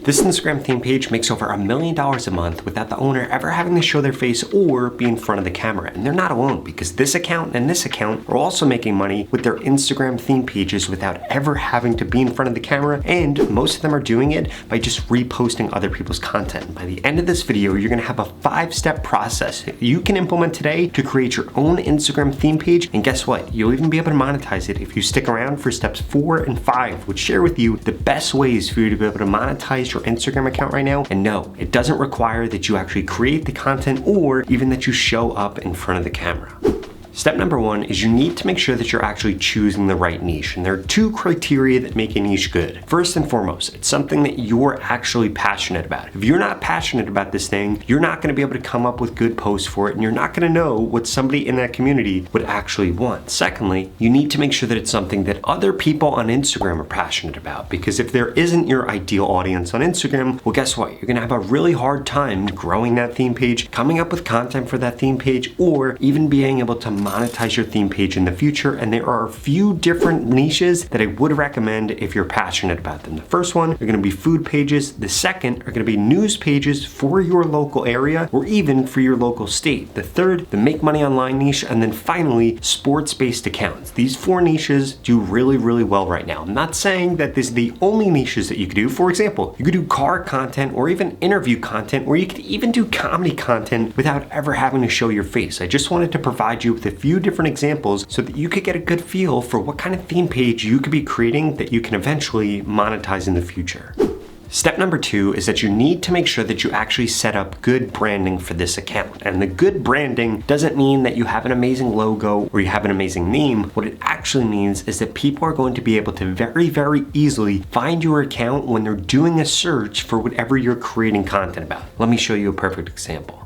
This Instagram theme page makes over $1 million a month without the owner ever having to show their face or be in front of the camera. And they're not alone, because this account and this account are also making money with their Instagram theme pages without ever having to be in front of the camera, and most of them are doing it by just reposting other people's content. By the end of this video, you're gonna have a 5-step process you can implement today to create your own Instagram theme page, and guess what? You'll even be able to monetize it if you stick around for steps 4 and 5, which share with you the best ways for you to be able to monetize your Instagram account right now. And no, it doesn't require that you actually create the content or even that you show up in front of the camera. Step number 1 is you need to make sure that you're actually choosing the right niche. And there are 2 criteria that make a niche good. First and foremost, it's something that you're actually passionate about. If you're not passionate about this thing, you're not gonna be able to come up with good posts for it, and you're not gonna know what somebody in that community would actually want. Secondly, you need to make sure that it's something that other people on Instagram are passionate about, because if there isn't your ideal audience on Instagram, well, guess what? You're gonna have a really hard time growing that theme page, coming up with content for that theme page, or even being able to monetize your theme page in the future. And there are a few different niches that I would recommend if you're passionate about them. The first one are going to be food pages. The second are going to be news pages for your local area or even for your local state. The third, the make money online niche. And then finally, sports-based accounts. These 4 niches do really, really well right now. I'm not saying that this is the only niches that you could do. For example, you could do car content or even interview content, or you could even do comedy content without ever having to show your face. I just wanted to provide you with a few different examples so that you could get a good feel for what kind of theme page you could be creating that you can eventually monetize in the future. Step number 2 is that you need to make sure that you actually set up good branding for this account. And the good branding doesn't mean that you have an amazing logo or you have an amazing name. What it actually means is that people are going to be able to very, very easily find your account when they're doing a search for whatever you're creating content about. Let me show you a perfect example.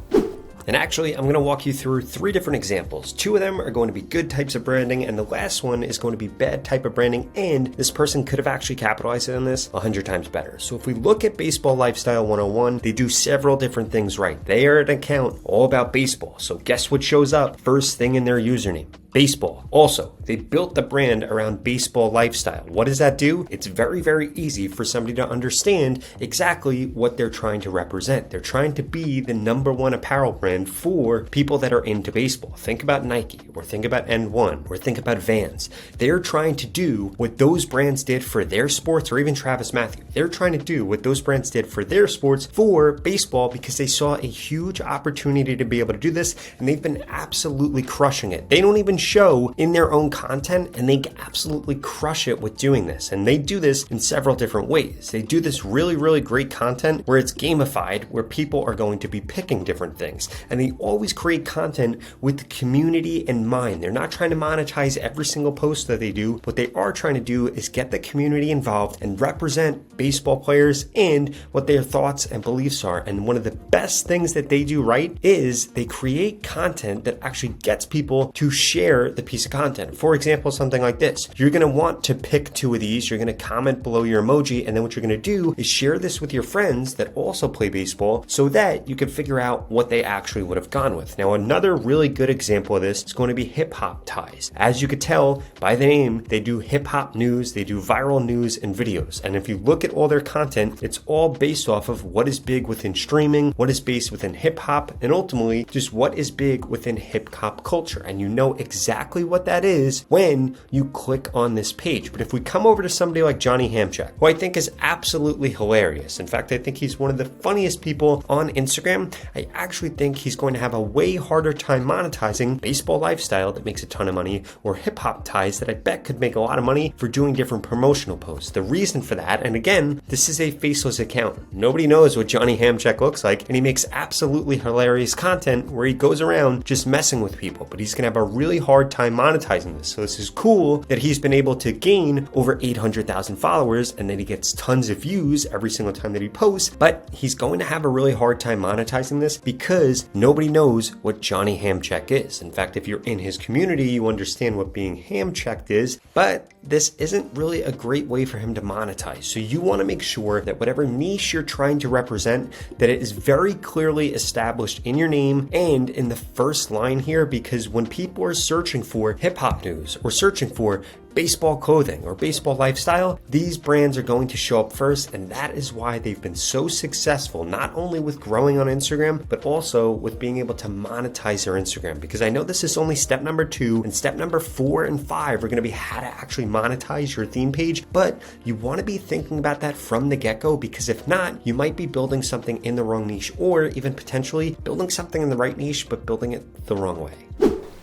And actually, I'm gonna walk you through 3 different examples. 2 of them are going to be good types of branding, and the last one is going to be bad type of branding, and this person could have actually capitalized on this 100 times better. So if we look at Baseball Lifestyle 101, they do several different things right. They are an account all about baseball. So guess what shows up first thing in their username? Baseball. Also, they built the brand around baseball lifestyle. What does that do? It's very, very easy for somebody to understand exactly what they're trying to represent. They're trying to be the #1 apparel brand for people that are into baseball. Think about Nike, or think about N1, or think about Vans. They're trying to do what those brands did for their sports, or even Travis Matthew. They're trying to do what those brands did for their sports for baseball, because they saw a huge opportunity to be able to do this, and they've been absolutely crushing it. They don't even show in their own content, and they absolutely crush it with doing this. And they do this in several different ways. They do this really, really great content where it's gamified, where people are going to be picking different things. And they always create content with the community in mind. They're not trying to monetize every single post that they do. What they are trying to do is get the community involved and represent baseball players and what their thoughts and beliefs are. And one of the best things that they do right is they create content that actually gets people to share the piece of content. For example, something like this. You're going to want to pick 2 of these. You're going to comment below your emoji, and then what you're going to do is share this with your friends that also play baseball so that you can figure out what they actually would have gone with. Now, another really good example of this is going to be hip hop ties. As you could tell by the name, they do hip hop news, they do viral news and videos. And if you look at all their content, it's all based off of what is big within streaming, what is based within hip hop, and ultimately just what is big within hip hop culture. And you know exactly what that is when you click on this page. But if we come over to somebody like Johnny Hamchak, who I think is absolutely hilarious. In fact, I think he's one of the funniest people on Instagram. I actually think he's going to have a way harder time monetizing baseball lifestyle that makes a ton of money, or hip hop ties that I bet could make a lot of money for doing different promotional posts. The reason for that, and again, this is a faceless account. Nobody knows what Johnny Hamchak looks like, and he makes absolutely hilarious content where he goes around just messing with people, but he's gonna have a really hard time monetizing this. So this is cool that he's been able to gain over 800,000 followers and that he gets tons of views every single time that he posts, but he's going to have a really hard time monetizing this because nobody knows what Johnny Hamchak is. In fact, if you're in his community, you understand what being ham-checked is, but this isn't really a great way for him to monetize. So you want to make sure that whatever niche you're trying to represent, that it is very clearly established in your name and in the first line here, because when people are searching for hip hop news or searching for baseball clothing or baseball lifestyle, these brands are going to show up first, and that is why they've been so successful, not only with growing on Instagram, but also with being able to monetize their Instagram. Because I know this is only step number 2, and step number 4 and 5 are gonna be how to actually monetize your theme page, but you wanna be thinking about that from the get-go, because if not, you might be building something in the wrong niche, or even potentially building something in the right niche, but building it the wrong way.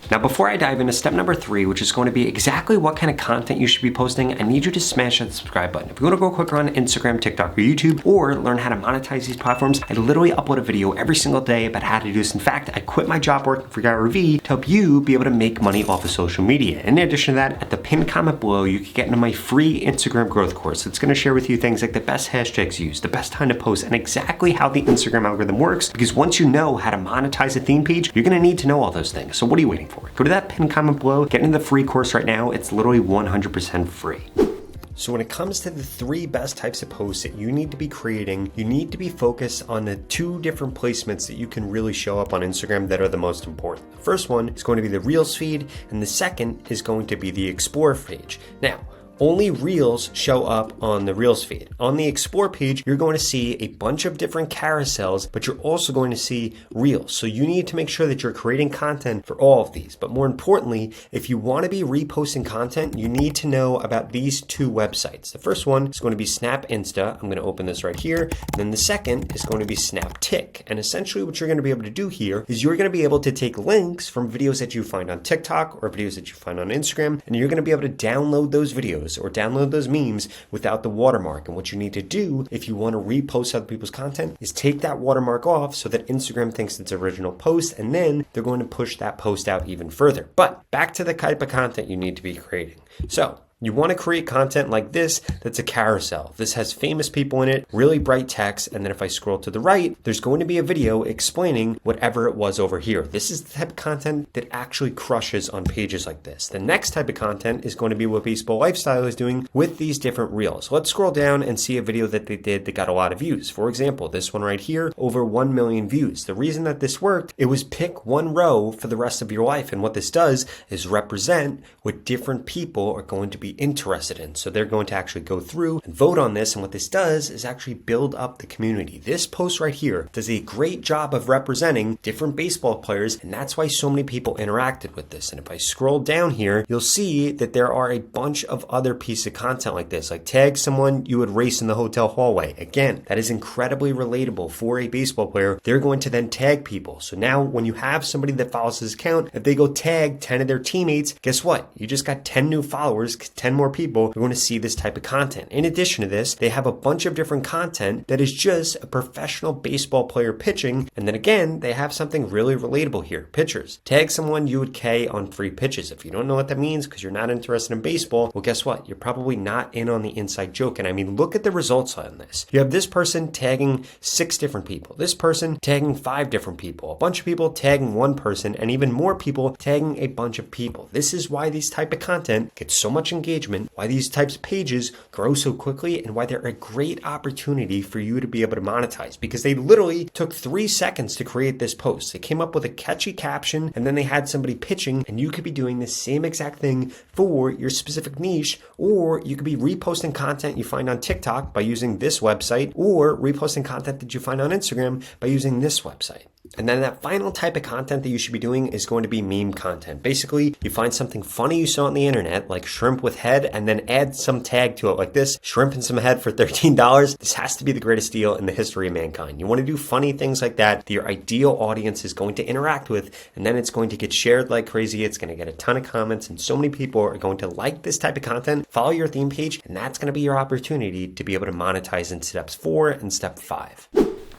Now, before I dive into step number 3, which is going to be exactly what kind of content you should be posting, I need you to smash that subscribe button. If you want to go quicker on Instagram, TikTok, or YouTube, or learn how to monetize these platforms, I literally upload a video every single day about how to do this. In fact, I quit my job working for Gary Vee to help you be able to make money off of social media. In addition to that, at the pinned comment below, you can get into my free Instagram growth course. It's going to share with you things like the best hashtags used, the best time to post, and exactly how the Instagram algorithm works. Because once you know how to monetize a theme page, you're going to need to know all those things. So what are you waiting for? Go to that pinned comment below, get into the free course right now. It's literally 100% free. So when it comes to the 3 best types of posts that you need to be creating, you need to be focused on the 2 different placements that you can really show up on Instagram that are the most important. The first one is going to be the Reels feed, and the second is going to be the Explore page. Now, only Reels show up on the Reels feed. On the Explore page, you're going to see a bunch of different carousels, but you're also going to see Reels. So you need to make sure that you're creating content for all of these. But more importantly, if you want to be reposting content, you need to know about these 2 websites. The first one is going to be Snap Insta. I'm going to open this right here. And then the second is going to be Snap Tick. And essentially what you're going to be able to do here is you're going to be able to take links from videos that you find on TikTok or videos that you find on Instagram, and you're going to be able to download those videos or download those memes without the watermark. And what you need to do if you want to repost other people's content is take that watermark off so that Instagram thinks it's original post, and then they're going to push that post out even further. But back to the type of content you need to be creating. So you want to create content like this that's a carousel. This has famous people in it, really bright text, and then if I scroll to the right, there's going to be a video explaining whatever it was over here. This is the type of content that actually crushes on pages like this. The next type of content is going to be what Baseball Lifestyle is doing with these different reels. Let's scroll down and see a video that they did that got a lot of views. For example, this one right here, over 1 million views. The reason that this worked, it was pick one row for the rest of your life. And what this does is represent what different people are going to be interested in. So they're going to actually go through and vote on this. And what this does is actually build up the community. This post right here does a great job of representing different baseball players. And that's why so many people interacted with this. And if I scroll down here, you'll see that there are a bunch of other pieces of content like this, like tag someone you would race in the hotel hallway. Again, that is incredibly relatable for a baseball player. They're going to then tag people. So now when you have somebody that follows this account, if they go tag 10 of their teammates, guess what? You just got 10 new followers, 10 more people are going to see this type of content. In addition to this, they have a bunch of different content that is just a professional baseball player pitching. And then again, they have something really relatable here. Pitchers. Tag someone you would K on free pitches. If you don't know what that means because you're not interested in baseball, well, guess what? You're probably not in on the inside joke. And I mean, look at the results on this. You have this person tagging 6 different people, this person tagging 5 different people, a bunch of people tagging 1 person, and even more people tagging a bunch of people. This is why these type of content gets so much engagement, why these types of pages grow so quickly, and why they're a great opportunity for you to be able to monetize, because they literally took 3 seconds to create this post. They came up with a catchy caption, and then they had somebody pitching, and you could be doing the same exact thing for your specific niche, or you could be reposting content you find on TikTok by using this website, or reposting content that you find on Instagram by using this website. And then that final type of content that you should be doing is going to be meme content. Basically, you find something funny you saw on the internet, like shrimp with head, and then add some tag to it like this, shrimp and some head for $13. This has to be the greatest deal in the history of mankind. You want to do funny things like that your ideal audience is going to interact with, and then it's going to get shared like crazy. It's going to get a ton of comments, and so many people are going to like this type of content, follow your theme page, and that's going to be your opportunity to be able to monetize in steps 4 and step 5.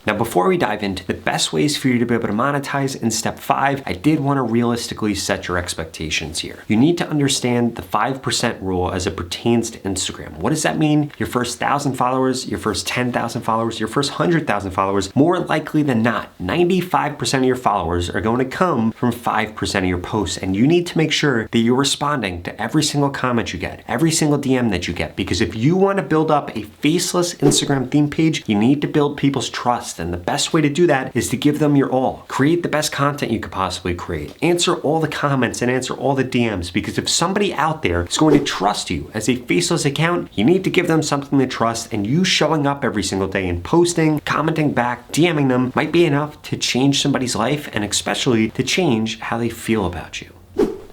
Now, before we dive into the best ways for you to be able to monetize in step 5, I did want to realistically set your expectations here. You need to understand the 5% rule as it pertains to Instagram. What does that mean? Your first 1,000 followers, your first 10,000 followers, your first 100,000 followers, more likely than not, 95% of your followers are going to come from 5% of your posts. And you need to make sure that you're responding to every single comment you get, every single DM that you get, because if you want to build up a faceless Instagram theme page, you need to build people's trust. trust. And the best way to do that is to give them your all. Create the best content you could possibly create. Answer all the comments and answer all the DMs, because if somebody out there is going to trust you as a faceless account, you need to give them something to trust, and you showing up every single day and posting, commenting back, DMing them might be enough to change somebody's life, and especially to change how they feel about you.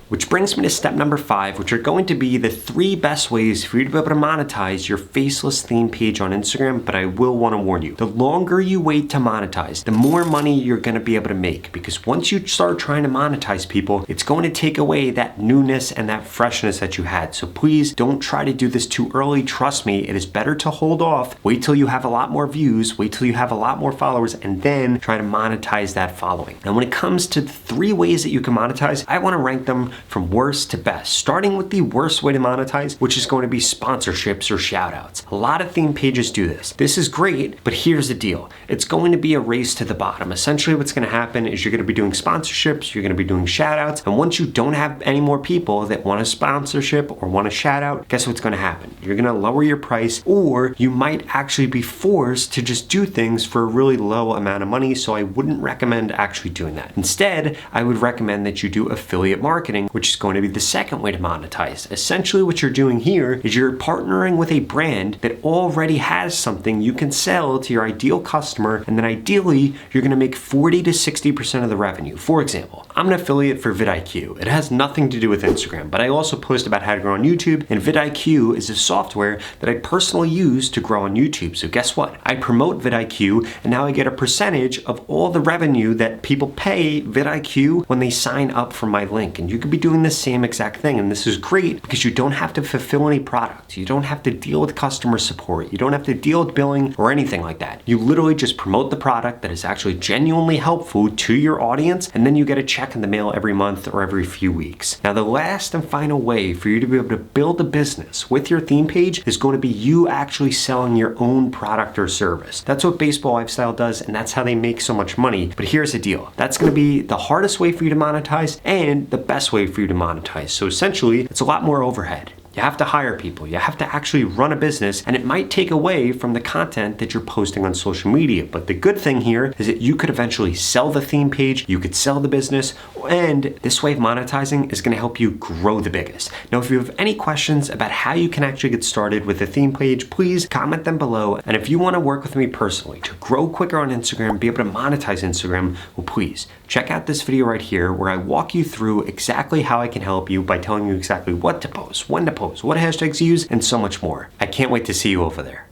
Which brings me to step number 5, which are going to be the 3 best ways for you to be able to monetize your faceless theme page on Instagram. But I will want to warn you, the longer you wait to monetize, the more money you're going to be able to make. Because once you start trying to monetize people, it's going to take away that newness and that freshness that you had. So please don't try to do this too early. Trust me, it is better to hold off, wait till you have a lot more views, wait till you have a lot more followers, and then try to monetize that following. And when it comes to the 3 ways that you can monetize, I want to rank them from worst to best, starting with the worst way to monetize, which is going to be sponsorships or shoutouts. A lot of theme pages do this. This is great, but here's the deal. It's going to be a race to the bottom. Essentially, what's going to happen is you're going to be doing sponsorships, you're going to be doing shoutouts, and once you don't have any more people that want a sponsorship or want a shoutout, guess what's going to happen? You're going to lower your price, or you might actually be forced to just do things for a really low amount of money. So I wouldn't recommend actually doing that. Instead, I would recommend that you do affiliate marketing, which is going to be the second way to monetize. Essentially, what you're doing here is you're partnering with a brand that already has something you can sell to your ideal customer, and then ideally, you're going to make 40 to 60% of the revenue. For example, I'm an affiliate for vidIQ. It has nothing to do with Instagram, but I also post about how to grow on YouTube, and vidIQ is a software that I personally use to grow on YouTube. So guess what? I promote vidIQ, and now I get a percentage of all the revenue that people pay vidIQ when they sign up for my link. And you could be doing the same exact thing, and this is great because you don't have to fulfill any product. You don't have to deal with customer support. You don't have to deal with billing or anything like that. You literally just promote the product that is actually genuinely helpful to your audience, and then you get a check in the mail every month or every few weeks. Now, the last and final way for you to be able to build a business with your theme page is going to be you actually selling your own product or service. That's what Baseball Lifestyle does, and that's how they make so much money. But here's the deal. That's going to be the hardest way for you to monetize and the best way for you to monetize. So essentially, it's a lot more overhead. You have to hire people. You have to actually run a business, and it might take away from the content that you're posting on social media. But the good thing here is that you could eventually sell the theme page, you could sell the business, and this way of monetizing is going to help you grow the biggest. Now, if you have any questions about how you can actually get started with a theme page, please comment them below. And if you want to work with me personally to grow quicker on Instagram, be able to monetize Instagram, well, please check out this video right here where I walk you through exactly how I can help you by telling you exactly what to post, when to post, what hashtags to use, and so much more. I can't wait to see you over there.